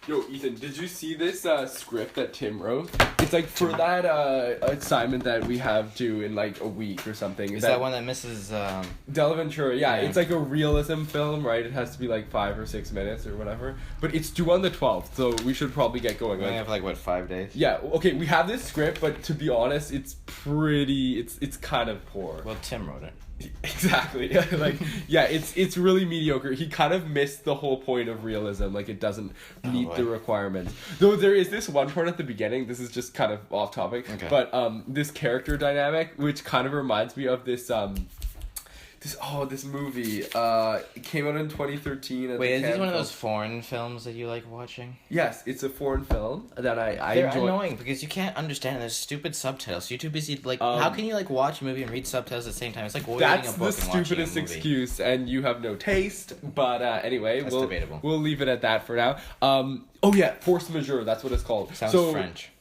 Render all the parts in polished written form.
Yo, Ethan, did you see this script that Tim wrote? It's like for that assignment that we have due in like a week or something. Is that one that misses... Della Ventura, yeah. It's like a realism film, right? It has to be like 5 or 6 minutes or whatever. But it's due on the 12th, so we should probably get going. We only have like, what, 5 days? Yeah, okay, we have this script, but to be honest, it's pretty... It's kind of poor. Well, Tim wrote it. Exactly. Like, yeah, it's really mediocre. He kind of missed the whole point of realism. Like, it doesn't meet the requirements. Though there is this one part at the beginning, this is just kind of off topic, but this character dynamic, which kind of reminds me of this this movie. It came out in 2013. Wait, is this one of those foreign films that you like watching? Yes, it's a foreign film that I They're enjoy. annoying because you can't understand. There's stupid subtitles. You're too busy. Like, how can you like watch a movie and read subtitles at the same time? It's like reading a book and watching a movie. That's the stupidest excuse, and you have no taste. But anyway, that's debatable. We'll leave it at that for now. Oh yeah, force majeure. That's what it's called. Sounds French.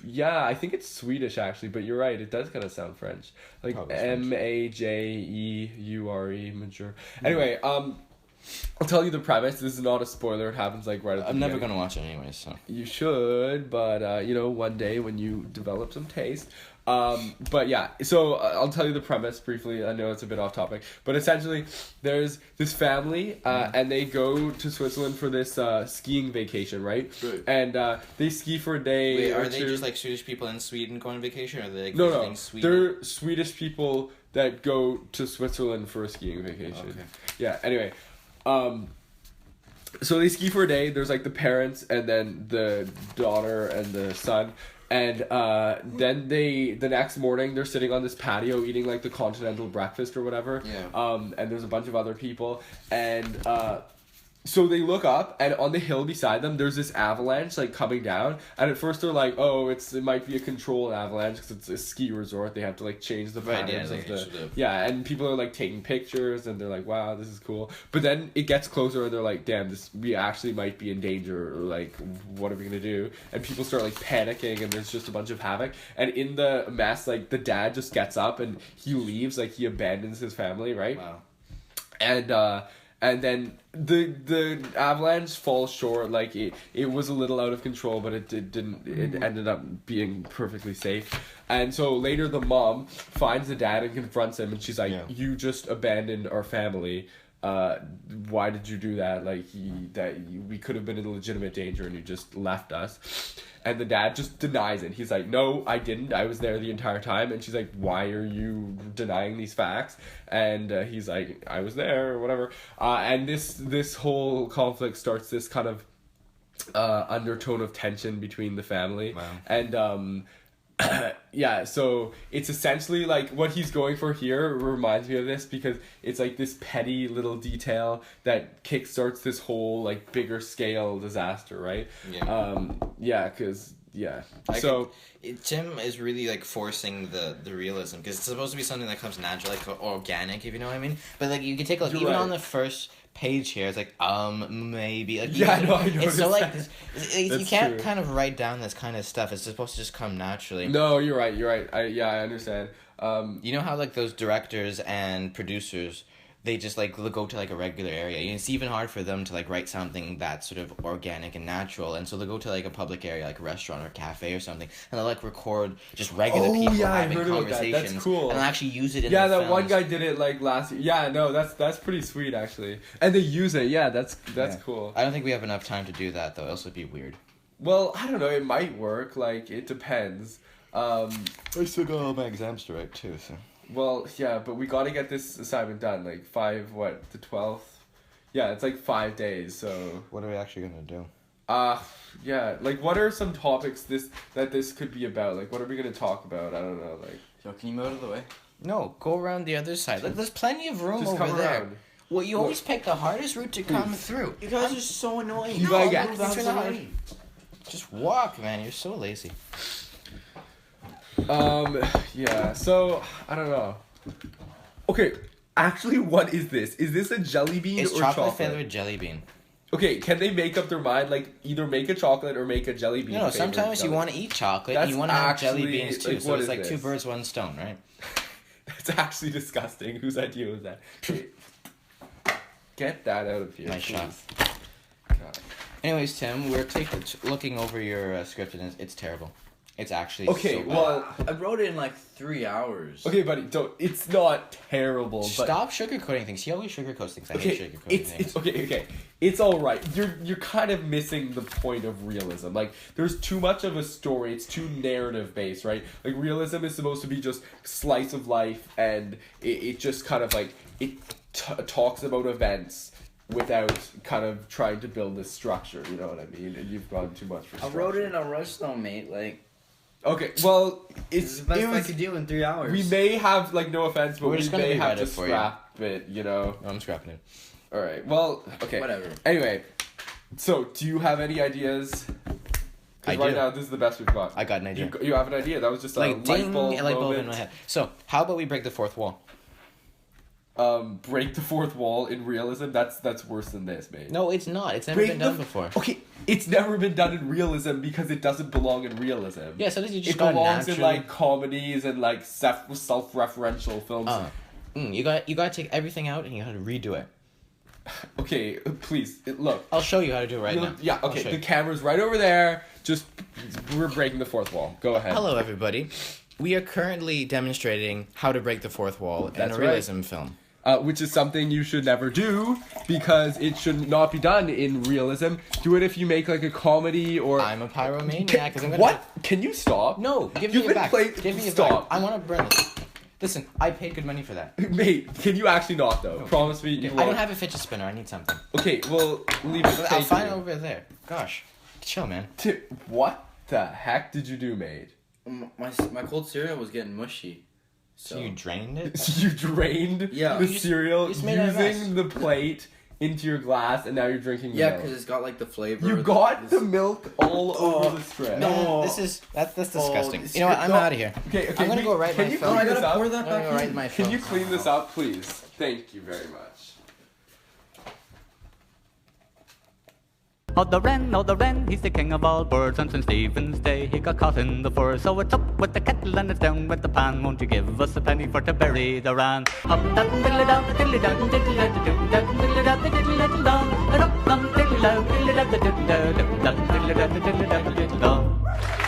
Yeah, I think it's Swedish actually, but you're right. It does kind of sound French, like Majeure, mature. Anyway, I'll tell you the premise. This is not a spoiler. It happens like right at the I'm beginning. never gonna watch it anyway, so you should. But one day when you develop some taste. But yeah, so I'll tell you the premise briefly. I know it's a bit off topic, but essentially there's this family and they go to Switzerland for this skiing vacation, right? And they ski for a day. Wait, are they just like Swedish people in Sweden going on vacation, or are they like no, Sweden? they're Swedish people that go to Switzerland for a skiing vacation. Okay. Yeah, anyway, so they ski for a day. There's like the parents and then the daughter and the son. And then the next morning they're sitting on this patio eating like the continental breakfast or whatever. Yeah. And there's a bunch of other people, and so they look up, and on the hill beside them there's this avalanche like coming down. And at first they're like, oh, it might be a controlled avalanche because it's a ski resort. They have to like change the patterns of the and people are like taking pictures and they're like, wow, this is cool. But then it gets closer and they're like, damn, we actually might be in danger, or like, what are we gonna do? And people start like panicking, and there's just a bunch of havoc. And in the mess, like the dad just gets up and he leaves, like he abandons his family, right? Wow. And then the avalanche falls short. Like it was a little out of control, but it ended up being perfectly safe. And so later the mom finds the dad and confronts him, and she's like, you just abandoned our family. Why did you do that? Like we could have been in legitimate danger and you just left us. And the dad just denies it. He's like, no, I didn't. I was there the entire time. And she's like, why are you denying these facts? And he's like, I was there, or whatever. And this whole conflict starts this kind of undertone of tension between the family. Wow. And yeah, so it's essentially like what he's going for here reminds me of this, because it's like this petty little detail that kickstarts this whole like bigger scale disaster, right? Tim is really like forcing the realism, because it's supposed to be something that comes natural, like organic, if you know what I mean. But like you can take a look, even on the first page here, it's like maybe like I know it's so like you can't true. Kind of write down this kind of stuff. It's supposed to just come naturally. No, you're right. I understand. You know how like those directors and producers, they just like go to like a regular area. It's even hard for them to like write something that's sort of organic and natural, and so they go to like a public area, like a restaurant or cafe or something, and they'll like record just regular people having conversations. That's cool. And they'll actually use it in the films. One guy did it like last year. Yeah, no, that's pretty sweet actually. And they use it. Yeah, that's cool. I don't think we have enough time to do that though, else it'd be weird. Well, I don't know, it might work, like it depends. I still got all my exams to write too, so. Well, yeah, but we gotta get this assignment done, like the 12th? Yeah, it's like 5 days, so... What are we actually gonna do? Yeah, like what are some topics this could be about? Like what are we gonna talk about? I don't know, like... Yo, can you move out of the way? No, go around the other side. Like there's plenty of room over there. Around. Well, you always pick the hardest route to come through. You guys are so annoying. Just walk, man. You're so lazy. Yeah, so, I don't know. Okay, actually, what is this? Is this a jelly bean or chocolate? It's chocolate flavored jelly bean. Okay, can they make up their mind, like, either make a chocolate or make a jelly bean? No, sometimes you want to eat chocolate and you want to have jelly beans too, like, so it's like this? 2 birds, 1 stone, right? That's actually disgusting. Whose idea was that? Get that out of here. Nice shot. God. Anyways, Tim, we're looking over your script and it's terrible. It's actually Okay, so bad. well, I wrote it in like 3 hours. okay, buddy, don't. It's not terrible. But Stop sugarcoating things. He always sugarcoats things. I okay, hate sugarcoating it's things. it's okay. It's all right. You're kind of missing the point of realism. Like, there's too much of a story. It's too narrative based, right? Like, realism is supposed to be just slice of life, and it just kind of like it talks about events without kind of trying to build this structure. You know what I mean? And you've gone too much for. I Structure. wrote it in a rush though, mate. Like, Okay, well, it's the best I could do in 3 hours. We may have, like, no offense, but We're we just gonna may have rewrite to it for you. scrap it, you know? No, I'm scrapping it. Alright, well, okay. Whatever. Anyway, so, do you have any ideas? 'Cause I right do. now, this is the best we've got. I got an idea. You have an idea? That was just Like a ding, light bulb moment. in my head. So, how about we break the fourth wall? Break the fourth wall in realism? That's worse than this, mate. No, it's not. It's never been done before. Okay, it's never been done in realism because it doesn't belong in realism. Yeah, so you just It got belongs in, naturally. like, comedies and, like, self-referential films. You got to take everything out and you got to redo it. Okay, please, look. I'll show you how to do it right now. Yeah, I'll okay, show the you. camera's right over there. Just, we're breaking the fourth wall. Go ahead. Hello, everybody. We are currently demonstrating how to break the fourth wall in That's a right. realism film. Which is something you should never do because it should not be done in realism. Do it if you make like a comedy or. I'm a pyromaniac. 'Cause I'm gonna What? Can you stop? No, give You've me it been back. playing- Give me it Stop. back. I want to burn this. Listen, I paid good money for that. Mate, can you actually not though? Promise me you I won't. don't have a fidget spinner. I need something. Okay, well, leave it. I'll Thank find it you. over there. Gosh, chill, man. What the heck did you do, mate? My cold cereal was getting mushy. So you drained it? You drained Yeah. the You just- cereal you just made it a mess. using the plate into your glass, and now you're drinking the Yeah, milk. because it's got like the flavor. You of got this- the milk all over the strip. No. Man, that's disgusting. this you know what? script- I'm no. out of here. Okay, I'm gonna go write can my you film. No, clean I this gotta up? pour that I'm gonna back go write in. my Can film. you clean this up, please? Thank you very much. Oh, the wren, he's the king of all birds. And since Stephen's day, he got caught in the fur. So it's up with the kettle and it's down with the pan. Won't you give us a penny for to bury the wren? Up, down, diddly down, diddly down, diddly down, diddly down, diddly down, diddly down, and up, down, diddly down, diddly down, diddly down, diddly down, diddly down, diddly down.